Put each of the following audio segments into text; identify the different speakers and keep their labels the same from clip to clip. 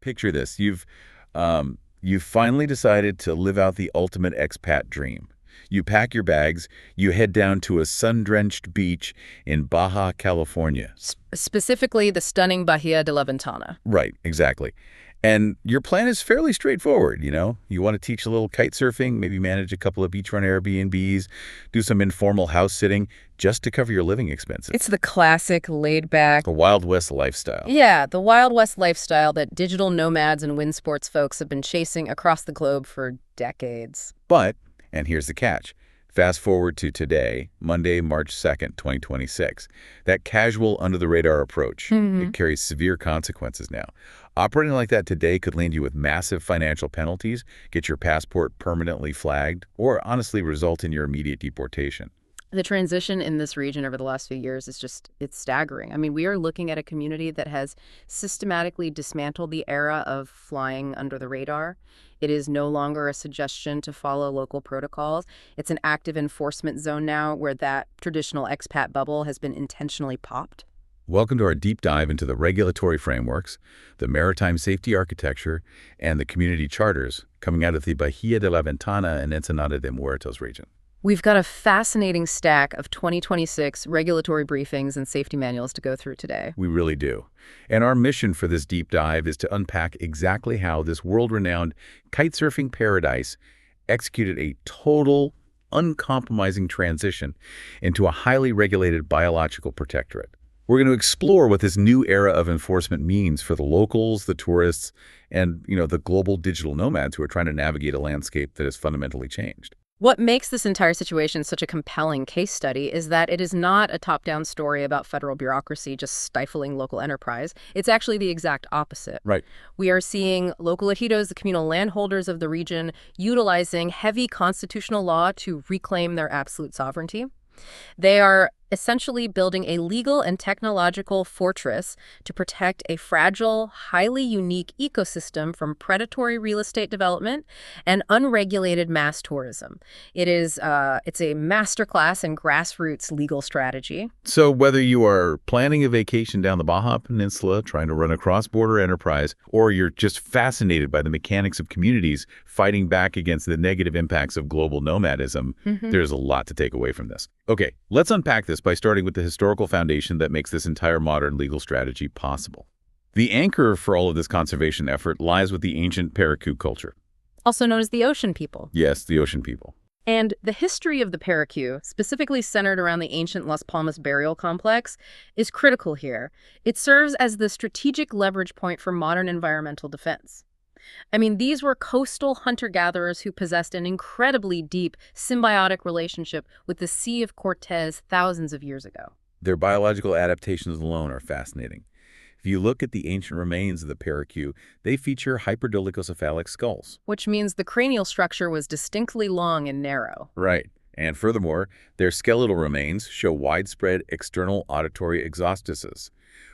Speaker 1: Picture this. You've finally decided to live out the ultimate expat dream. You pack your bags, you head down to a sun-drenched beach in Baja, California.
Speaker 2: Specifically, the stunning Bahia de la Ventana.
Speaker 1: Right, exactly. And your plan is fairly straightforward, you know? You want to teach a little kite surfing, maybe manage a couple of beachfront Airbnbs, do some informal house sitting just to cover your living expenses.
Speaker 2: It's the classic laid-back...
Speaker 1: The Wild West lifestyle.
Speaker 2: Yeah, the Wild West lifestyle that digital nomads and wind sports folks have been chasing across the globe for decades.
Speaker 1: But, and here's the catch, fast forward to today, Monday, March 2nd, 2026. That casual, under-the-radar approach, it carries severe consequences now. Operating like that today could land you with massive financial penalties, get your passport permanently flagged, or honestly result in your immediate deportation.
Speaker 2: The transition in this region over the last few years is it's staggering. I mean, we are looking at a community that has systematically dismantled the era of flying under the radar. It is no longer a suggestion to follow local protocols. It's an active enforcement zone now where that traditional expat bubble has been intentionally popped.
Speaker 1: Welcome to our deep dive into the regulatory frameworks, the maritime safety architecture, and the community charters coming out of the Bahia de la Ventana and Ensenada de Muertos region.
Speaker 2: We've got a fascinating stack of 2026 regulatory briefings and safety manuals to go through today.
Speaker 1: We really do. And our mission for this deep dive is to unpack exactly how this world-renowned kitesurfing paradise executed a total, uncompromising transition into a highly regulated biological protectorate. We're going to explore what this new era of enforcement means for the locals, the tourists, and, the global digital nomads who are trying to navigate a landscape that has fundamentally changed.
Speaker 2: What makes this entire situation such a compelling case study is that it is not a top-down story about federal bureaucracy just stifling local enterprise. It's actually the exact opposite.
Speaker 1: Right.
Speaker 2: We are seeing local ejidos, the communal landholders of the region, utilizing heavy constitutional law to reclaim their absolute sovereignty. They are essentially building a legal and technological fortress to protect a fragile, highly unique ecosystem from predatory real estate development and unregulated mass tourism. It's a masterclass in grassroots legal strategy.
Speaker 1: So whether you are planning a vacation down the Baja Peninsula, trying to run a cross-border enterprise, or you're just fascinated by the mechanics of communities fighting back against the negative impacts of global nomadism, there's a lot to take away from this. Okay, let's unpack this by starting with the historical foundation that makes this entire modern legal strategy possible. The anchor for all of this conservation effort lies with the ancient Paraku culture.
Speaker 2: Also known as the Ocean People.
Speaker 1: Yes, the Ocean People.
Speaker 2: And the history of the Paraku, specifically centered around the ancient Las Palmas burial complex, is critical here. It serves as the strategic leverage point for modern environmental defense. I mean, these were coastal hunter-gatherers who possessed an incredibly deep symbiotic relationship with the Sea of Cortez thousands of years ago.
Speaker 1: Their biological adaptations alone are fascinating. If you look at the ancient remains of the Paraku, they feature hyperdolichocephalic skulls.
Speaker 2: Which means the cranial structure was distinctly long and narrow.
Speaker 1: Right. And furthermore, their skeletal remains show widespread external auditory exostices,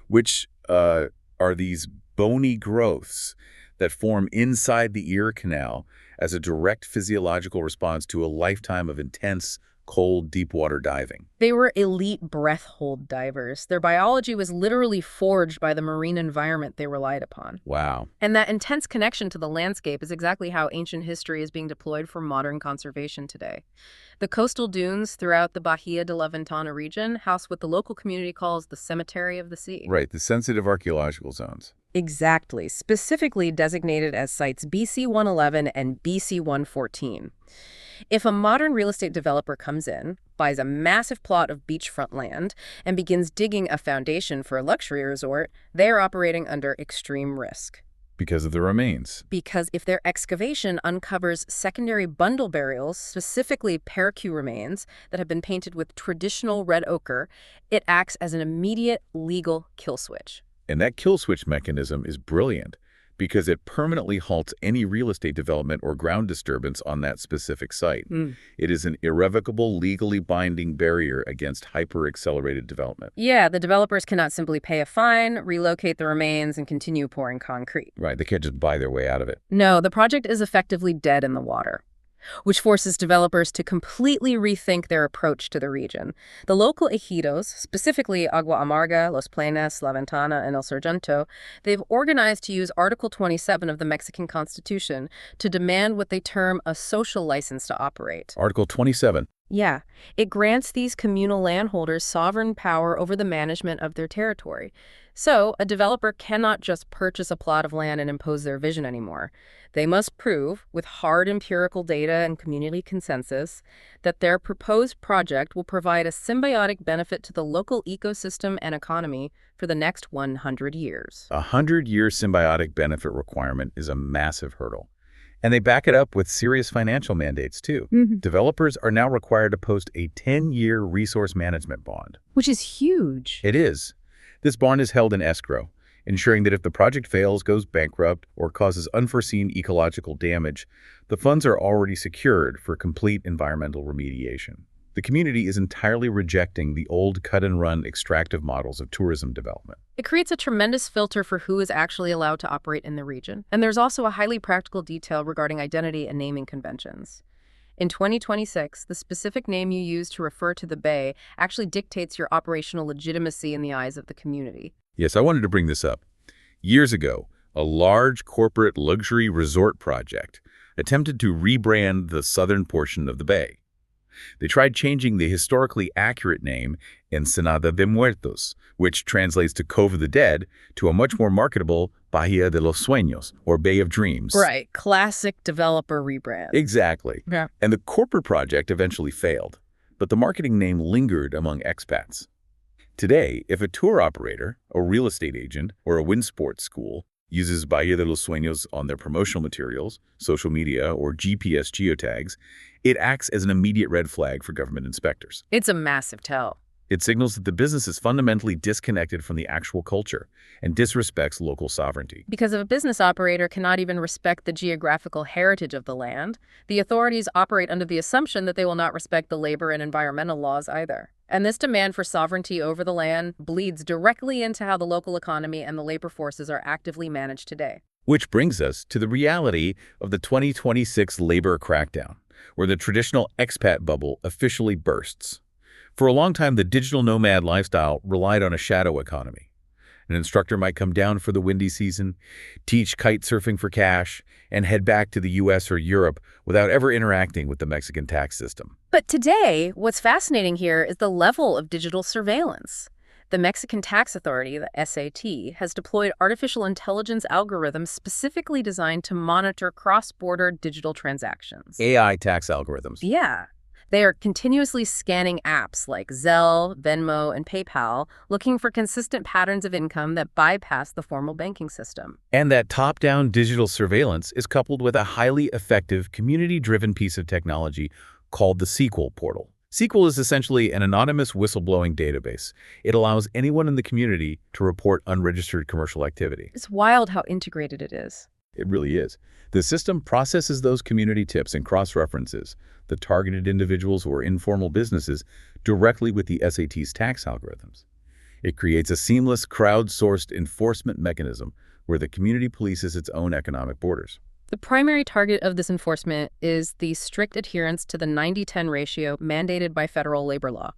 Speaker 1: which are these bony growths that form inside the ear canal as a direct physiological response to a lifetime of intense, cold, deep-water diving.
Speaker 2: They were elite breath-hold divers. Their biology was literally forged by the marine environment they relied upon.
Speaker 1: Wow.
Speaker 2: And that intense connection to the landscape is exactly how ancient history is being deployed for modern conservation today. The coastal dunes throughout the Bahia de la Ventana region house what the local community calls the Cemetery of the Sea.
Speaker 1: Right, the sensitive archaeological zones.
Speaker 2: Exactly, specifically designated as sites BC 111 and BC 114. If a modern real estate developer comes in, buys a massive plot of beachfront land, and begins digging a foundation for a luxury resort, they are operating under extreme risk.
Speaker 1: Because of the remains.
Speaker 2: Because if their excavation uncovers secondary bundle burials, specifically Paraku remains, that have been painted with traditional red ochre, it acts as an immediate legal kill switch.
Speaker 1: And that kill switch mechanism is brilliant because it permanently halts any real estate development or ground disturbance on that specific site. It is an irrevocable, legally binding barrier against hyper-accelerated development.
Speaker 2: Yeah, the developers cannot simply pay a fine, relocate the remains, and continue pouring concrete.
Speaker 1: Right, they can't just buy their way out of it.
Speaker 2: No, the project is effectively dead in the water. which forces developers to completely rethink their approach to the region. The local ejidos, specifically Agua Amarga, Los Plaines, La Ventana, and El Sargento, they've organized to use Article 27 of the Mexican Constitution to demand what they term a social license to operate.
Speaker 1: Article 27.
Speaker 2: Yeah, it grants these communal landholders sovereign power over the management of their territory. So, a developer cannot just purchase a plot of land and impose their vision anymore. They must prove, with hard empirical data and community consensus, that their proposed project will provide a symbiotic benefit to the local ecosystem and economy for the next 100 years.
Speaker 1: A 100-year symbiotic benefit requirement is a massive hurdle. And they back it up with serious financial mandates, too. Developers are now required to post a 10-year resource management bond.
Speaker 2: Which is huge.
Speaker 1: It is. This bond is held in escrow, ensuring that if the project fails, goes bankrupt, or causes unforeseen ecological damage, the funds are already secured for complete environmental remediation. The community is entirely rejecting the old cut-and-run extractive models of tourism development.
Speaker 2: It creates a tremendous filter for who is actually allowed to operate in the region. And there's also a highly practical detail regarding identity and naming conventions. In 2026, the specific name you use to refer to the bay actually dictates your operational legitimacy in the eyes of the community.
Speaker 1: Yes, I wanted to bring this up. Years ago, a large corporate luxury resort project attempted to rebrand the southern portion of the bay. They tried changing the historically accurate name Ensenada de Muertos, which translates to Cove of the Dead, to a much more marketable Baja de los Sueños, or Bay of Dreams.
Speaker 2: Right. Classic developer rebrand.
Speaker 1: Exactly.
Speaker 2: Yeah.
Speaker 1: And the corporate project eventually failed, but the marketing name lingered among expats. Today, if a tour operator, a real estate agent, or a wind sports school uses Baja de los Sueños on their promotional materials, social media, or GPS geotags, it acts as an immediate red flag for government inspectors.
Speaker 2: It's a massive tell.
Speaker 1: It signals that the business is fundamentally disconnected from the actual culture and disrespects local sovereignty.
Speaker 2: Because if a business operator cannot even respect the geographical heritage of the land, the authorities operate under the assumption that they will not respect the labor and environmental laws either. And this demand for sovereignty over the land bleeds directly into how the local economy and the labor forces are actively managed today.
Speaker 1: Which brings us to the reality of the 2026 labor crackdown, where the traditional expat bubble officially bursts. For a long time, the digital nomad lifestyle relied on a shadow economy. An instructor might come down for the windy season, teach kite surfing for cash, and head back to the US or Europe without ever interacting with the Mexican tax system.
Speaker 2: But today, what's fascinating here is the level of digital surveillance. The Mexican Tax Authority, the SAT, has deployed artificial intelligence algorithms specifically designed to monitor cross-border digital transactions.
Speaker 1: AI tax algorithms.
Speaker 2: Yeah. They are continuously scanning apps like Zelle, Venmo, and PayPal, looking for consistent patterns of income that bypass the formal banking system.
Speaker 1: And that top-down digital surveillance is coupled with a highly effective, community-driven piece of technology called the SQL portal. SQL is essentially an anonymous whistleblowing database. It allows anyone in the community to report unregistered commercial activity.
Speaker 2: It's wild how integrated it is.
Speaker 1: It really is. The system processes those community tips and cross-references the targeted individuals or informal businesses directly with the SAT's tax algorithms. It creates a seamless, crowdsourced enforcement mechanism where the community polices its own economic borders.
Speaker 2: The primary target of this enforcement is the strict adherence to the 90-10 ratio mandated by federal labor law.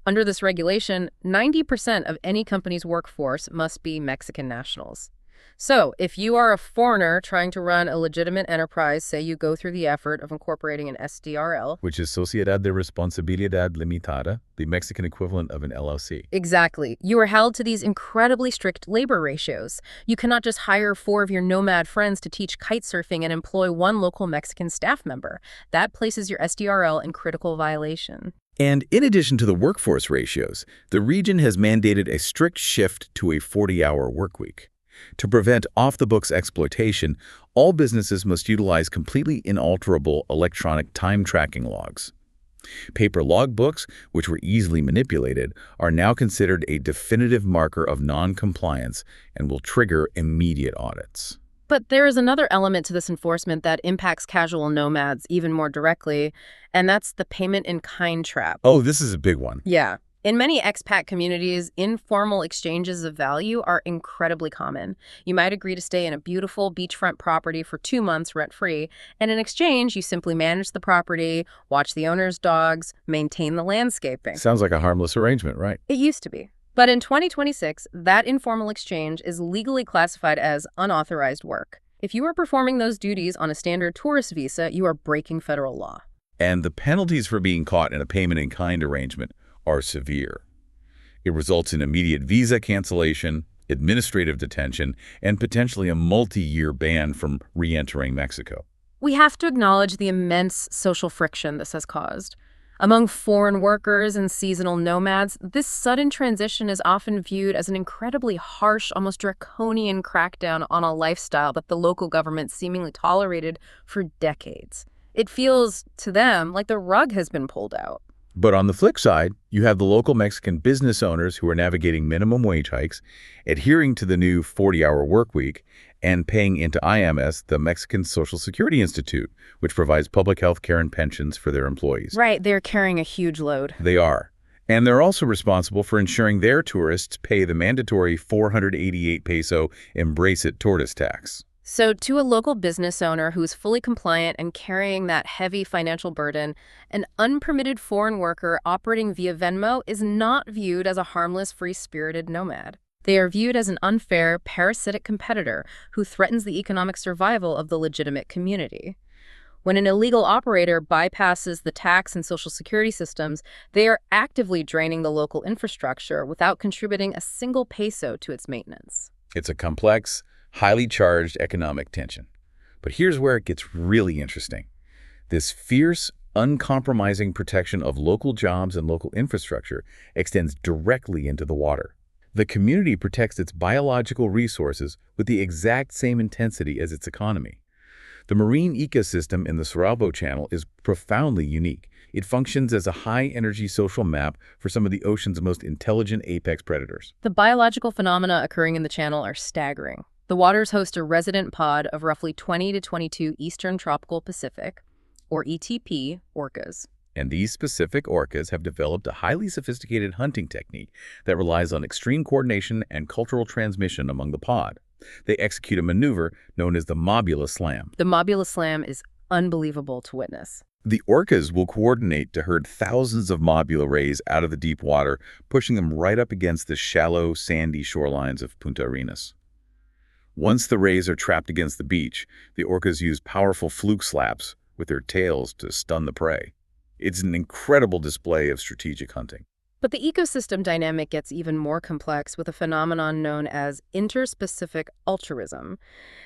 Speaker 2: Under this regulation, 90% of any company's workforce must be Mexican nationals. So, if you are a foreigner trying to run a legitimate enterprise, say you go through the effort of incorporating an SDRL,
Speaker 1: which is Sociedad de Responsabilidad Limitada, the Mexican equivalent of an LLC.
Speaker 2: Exactly. You are held to these incredibly strict labor ratios. You cannot just hire 4 of your nomad friends to teach kite surfing and employ 1 local Mexican staff member. That places your SDRL in critical violation.
Speaker 1: And in addition to the workforce ratios, the region has mandated a strict shift to a 40-hour workweek. To prevent off-the-books exploitation, all businesses must utilize completely inalterable electronic time tracking logs. Paper logbooks, which were easily manipulated, are now considered a definitive marker of non-compliance and will trigger immediate audits.
Speaker 2: But there is another element to this enforcement that impacts casual nomads even more directly, and that's the payment in kind trap.
Speaker 1: Oh, this is a big one.
Speaker 2: Yeah. In many expat communities, informal exchanges of value are incredibly common. You might agree to stay in a beautiful beachfront property for 2 months rent-free, and in exchange, you simply manage the property, watch the owner's dogs, maintain the landscaping.
Speaker 1: Sounds like a harmless arrangement, right?
Speaker 2: It used to be. But in 2026, that informal exchange is legally classified as unauthorized work. If you are performing those duties on a standard tourist visa, you are breaking federal law.
Speaker 1: And the penalties for being caught in a payment-in-kind arrangement are severe. It results in immediate visa cancellation, administrative detention, and potentially a multi-year ban from re-entering Mexico.
Speaker 2: We have to acknowledge the immense social friction this has caused. Among foreign workers and seasonal nomads, this sudden transition is often viewed as an incredibly harsh, almost draconian crackdown on a lifestyle that the local government seemingly tolerated for decades. It feels, to them, like the rug has been pulled out.
Speaker 1: But on the flip side, you have the local Mexican business owners who are navigating minimum wage hikes, adhering to the new 40-hour work week, and paying into IMS, the Mexican Social Security Institute, which provides public health care and pensions for their employees.
Speaker 2: Right, they're carrying a huge load.
Speaker 1: They are. And they're also responsible for ensuring their tourists pay the mandatory 488 peso Embrace It tourist tax.
Speaker 2: So to a local business owner who's fully compliant and carrying that heavy financial burden, an unpermitted foreign worker operating via Venmo is not viewed as a harmless, free-spirited nomad. They are viewed as an unfair, parasitic competitor who threatens the economic survival of the legitimate community. When an illegal operator bypasses the tax and social security systems, they are actively draining the local infrastructure without contributing a single peso to its maintenance.
Speaker 1: It's a complex, highly charged economic tension. But here's where it gets really interesting. This fierce, uncompromising protection of local jobs and local infrastructure extends directly into the water. The community protects its biological resources with the exact same intensity as its economy. The marine ecosystem in the Suralbo Channel is profoundly unique. It functions as a high-energy social map for some of the ocean's most intelligent apex predators.
Speaker 2: The biological phenomena occurring in the channel are staggering. The waters host a resident pod of roughly 20 to 22 Eastern Tropical Pacific, or ETP, orcas.
Speaker 1: And these specific orcas have developed a highly sophisticated hunting technique that relies on extreme coordination and cultural transmission among the pod. They execute a maneuver known as the Mobula Slam.
Speaker 2: The Mobula Slam is unbelievable to witness.
Speaker 1: The orcas will coordinate to herd thousands of mobula rays out of the deep water, pushing them right up against the shallow, sandy shorelines of Punta Arenas. Once the rays are trapped against the beach, the orcas use powerful fluke slaps with their tails to stun the prey. It's an incredible display of strategic hunting.
Speaker 2: But the ecosystem dynamic gets even more complex with a phenomenon known as interspecific altruism.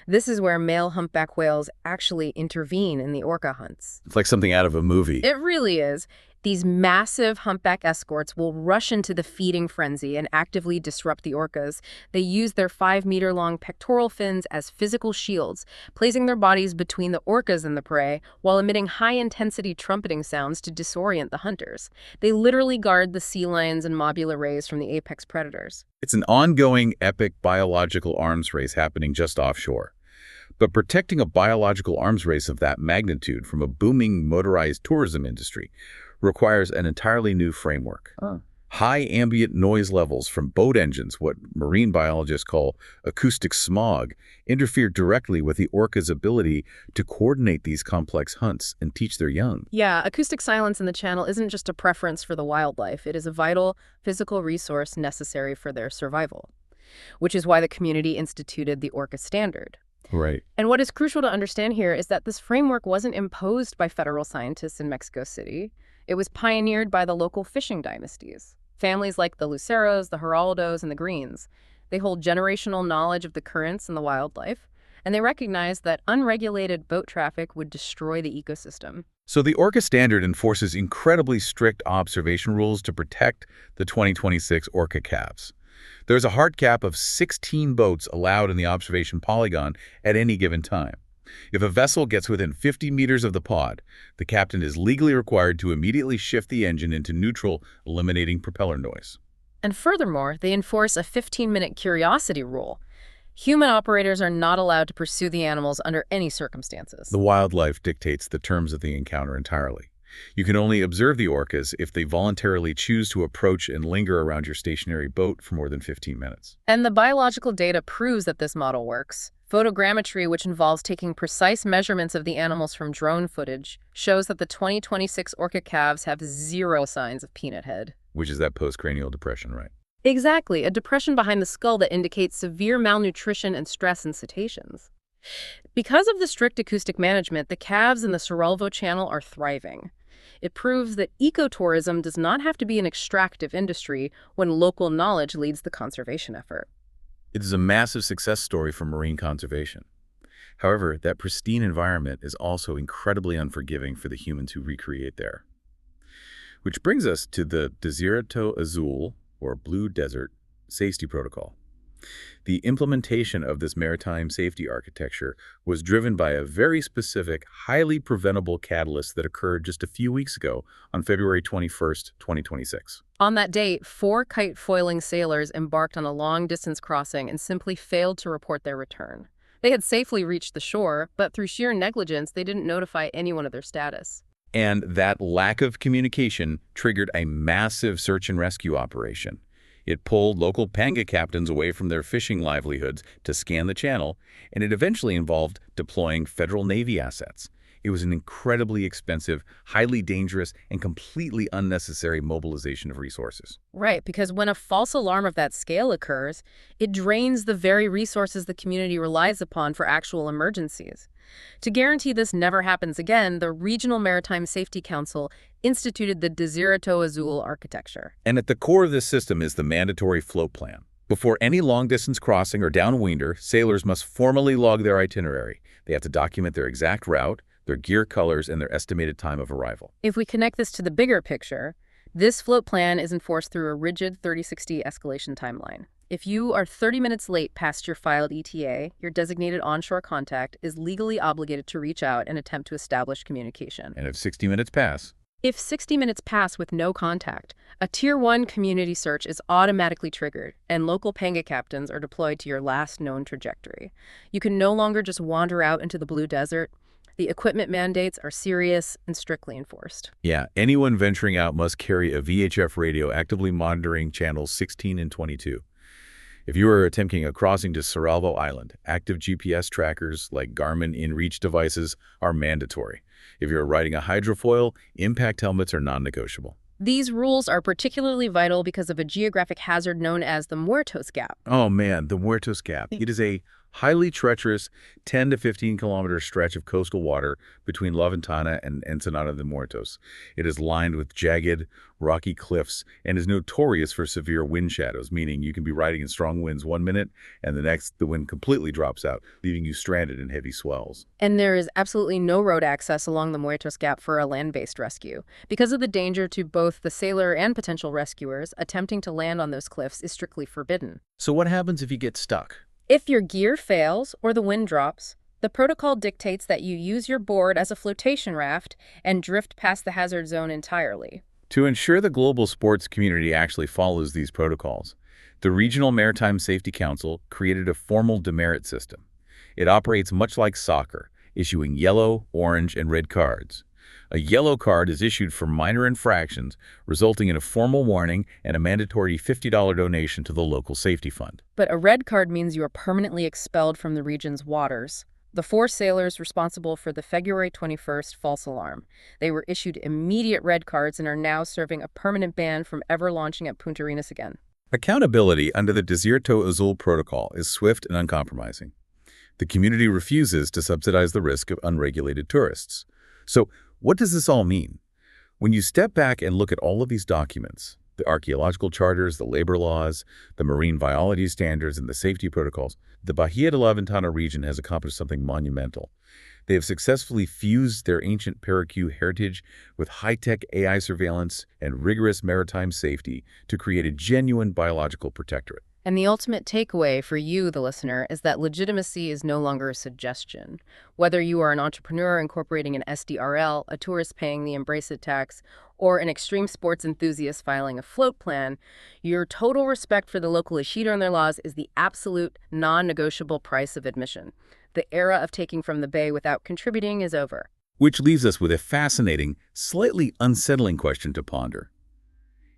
Speaker 2: This is where male humpback whales actually intervene in the orca hunts.
Speaker 1: It's like something out of a movie.
Speaker 2: It really is. These massive humpback escorts will rush into the feeding frenzy and actively disrupt the orcas. They use their 5-meter-long pectoral fins as physical shields, placing their bodies between the orcas and the prey while emitting high-intensity trumpeting sounds to disorient the hunters. They literally guard the sea lions and mobula rays from the apex predators.
Speaker 1: It's an ongoing, epic biological arms race happening just offshore. But protecting a biological arms race of that magnitude from a booming motorized tourism industry requires an entirely new framework. High ambient noise levels from boat engines, what marine biologists call acoustic smog, interfere directly with the orca's ability to coordinate these complex hunts and teach their young.
Speaker 2: Yeah, acoustic silence in the channel isn't just a preference for the wildlife. It is a vital physical resource necessary for their survival, which is why the community instituted the Orca Standard.
Speaker 1: Right.
Speaker 2: And what is crucial to understand here is that this framework wasn't imposed by federal scientists in Mexico City. It was pioneered by the local fishing dynasties. Families like the Luceros, the Geraldos, and the Greens. They hold generational knowledge of the currents and the wildlife, and they recognize that unregulated boat traffic would destroy the ecosystem.
Speaker 1: So the Orca Standard enforces incredibly strict observation rules to protect the 2026 orca calves. There's a hard cap of 16 boats allowed in the observation polygon at any given time. If a vessel gets within 50 meters of the pod, the captain is legally required to immediately shift the engine into neutral, eliminating propeller noise.
Speaker 2: And furthermore, they enforce a 15-minute curiosity rule. Human operators are not allowed to pursue the animals under any circumstances.
Speaker 1: The wildlife dictates the terms of the encounter entirely. You can only observe the orcas if they voluntarily choose to approach and linger around your stationary boat for more than 15 minutes.
Speaker 2: And the biological data proves that this model works. Photogrammetry, which involves taking precise measurements of the animals from drone footage, shows that the 2026 orca calves have zero signs of peanut head.
Speaker 1: Which is that postcranial depression, right?
Speaker 2: Exactly, a depression behind the skull that indicates severe malnutrition and stress in cetaceans. Because of the strict acoustic management, the calves in the Cerralvo Channel are thriving. It proves that ecotourism does not have to be an extractive industry when local knowledge leads the conservation effort.
Speaker 1: It is a massive success story for marine conservation. However, that pristine environment is also incredibly unforgiving for the humans who recreate there. Which brings us to the Desierto Azul, or Blue Desert, Safety Protocol. The implementation of this maritime safety architecture was driven by a very specific, highly preventable catalyst that occurred just a few weeks ago on February 21st, 2026.
Speaker 2: On that date, 4 kite-foiling sailors embarked on a long-distance crossing and simply failed to report their return. They had safely reached the shore, but through sheer negligence, they didn't notify anyone of their status.
Speaker 1: And that lack of communication triggered a massive search and rescue operation. It pulled local panga captains away from their fishing livelihoods to scan the channel, and it eventually involved deploying federal Navy assets. It was an incredibly expensive, highly dangerous, and completely unnecessary mobilization of resources.
Speaker 2: Right, because when a false alarm of that scale occurs, it drains the very resources the community relies upon for actual emergencies. To guarantee this never happens again, the Regional Maritime Safety Council instituted the Desierto Azul architecture.
Speaker 1: And at the core of this system is the mandatory float plan. Before any long-distance crossing or downwinder, sailors must formally log their itinerary. They have to document their exact route, their gear colors, and their estimated time of arrival.
Speaker 2: If we connect this to the bigger picture, this float plan is enforced through a rigid 30-60 escalation timeline. If you are 30 minutes late past your filed ETA, your designated onshore contact is legally obligated to reach out and attempt to establish communication.
Speaker 1: And if 60 minutes pass?
Speaker 2: If 60 minutes pass with no contact, a Tier 1 community search is automatically triggered, and local panga captains are deployed to your last known trajectory. You can no longer just wander out into the blue desert. The equipment mandates are serious and strictly enforced.
Speaker 1: Yeah, anyone venturing out must carry a VHF radio actively monitoring channels 16 and 22. If you are attempting a crossing to Cerralvo Island, active GPS trackers like Garmin InReach devices are mandatory. If you're riding a hydrofoil, impact helmets are non-negotiable.
Speaker 2: These rules are particularly vital because of a geographic hazard known as the Muertos Gap.
Speaker 1: Oh man, the Muertos Gap. It is a highly treacherous 10 to 15 kilometer stretch of coastal water between La Ventana and Ensenada de Muertos. It is lined with jagged, rocky cliffs and is notorious for severe wind shadows, meaning you can be riding in strong winds one minute and the next the wind completely drops out, leaving you stranded in heavy swells.
Speaker 2: And there is absolutely no road access along the Muertos Gap for a land-based rescue. Because of the danger to both the sailor and potential rescuers, attempting to land on those cliffs is strictly forbidden.
Speaker 1: So what happens if you get stuck?
Speaker 2: If your gear fails or the wind drops, the protocol dictates that you use your board as a flotation raft and drift past the hazard zone entirely.
Speaker 1: To ensure the global sports community actually follows these protocols, the Regional Maritime Safety Council created a formal demerit system. It operates much like soccer, issuing yellow, orange, and red cards. A yellow card is issued for minor infractions, resulting in a formal warning and a mandatory $50 donation to the local safety fund.
Speaker 2: But a red card means you are permanently expelled from the region's waters. The 4 sailors responsible for the February 21st false alarm. They were issued immediate red cards and are now serving a permanent ban from ever launching at Punta Arenas again.
Speaker 1: Accountability under the Desierto Azul protocol is swift and uncompromising. The community refuses to subsidize the risk of unregulated tourists. So, what does this all mean? When you step back and look at all of these documents, the archaeological charters, the labor laws, the marine biology standards, and the safety protocols, the Bahia de la Ventana region has accomplished something monumental. They have successfully fused their ancient Paracu heritage with high-tech AI surveillance and rigorous maritime safety to create a genuine biological protectorate.
Speaker 2: And the ultimate takeaway for you, the listener, is that legitimacy is no longer a suggestion. Whether you are an entrepreneur incorporating an SDRL, a tourist paying the Embrace It tax, or an extreme sports enthusiast filing a float plan, your total respect for the local Ejido and their laws is the absolute non-negotiable price of admission. The era of taking from the bay without contributing is over.
Speaker 1: Which leaves us with a fascinating, slightly unsettling question to ponder.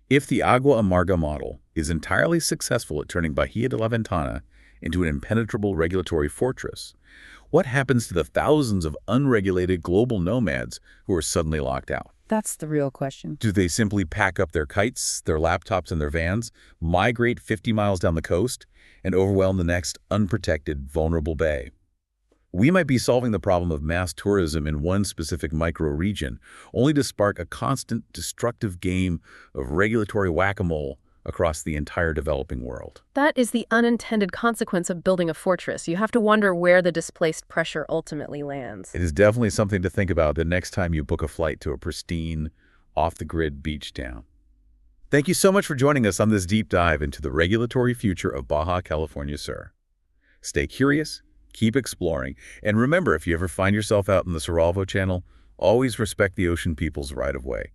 Speaker 1: If the Agua Amarga model is entirely successful at turning Bahia de la Ventana into an impenetrable regulatory fortress, what happens to the thousands of unregulated global nomads who are suddenly locked out?
Speaker 3: That's the real question.
Speaker 1: Do they simply pack up their kites, their laptops, and their vans, migrate 50 miles down the coast, and overwhelm the next unprotected, vulnerable bay? We might be solving the problem of mass tourism in one specific micro-region, only to spark a constant, destructive game of regulatory whack-a-mole across the entire developing world.
Speaker 2: That is the unintended consequence of building a fortress. You have to wonder where the displaced pressure ultimately lands.
Speaker 1: It is definitely something to think about the next time you book a flight to a pristine, off-the-grid beach town. Thank you so much for joining us on this deep dive into the regulatory future of Baja California Sur. Stay curious, keep exploring, and remember, if you ever find yourself out in the Suralvo Channel, always respect the ocean people's right-of-way.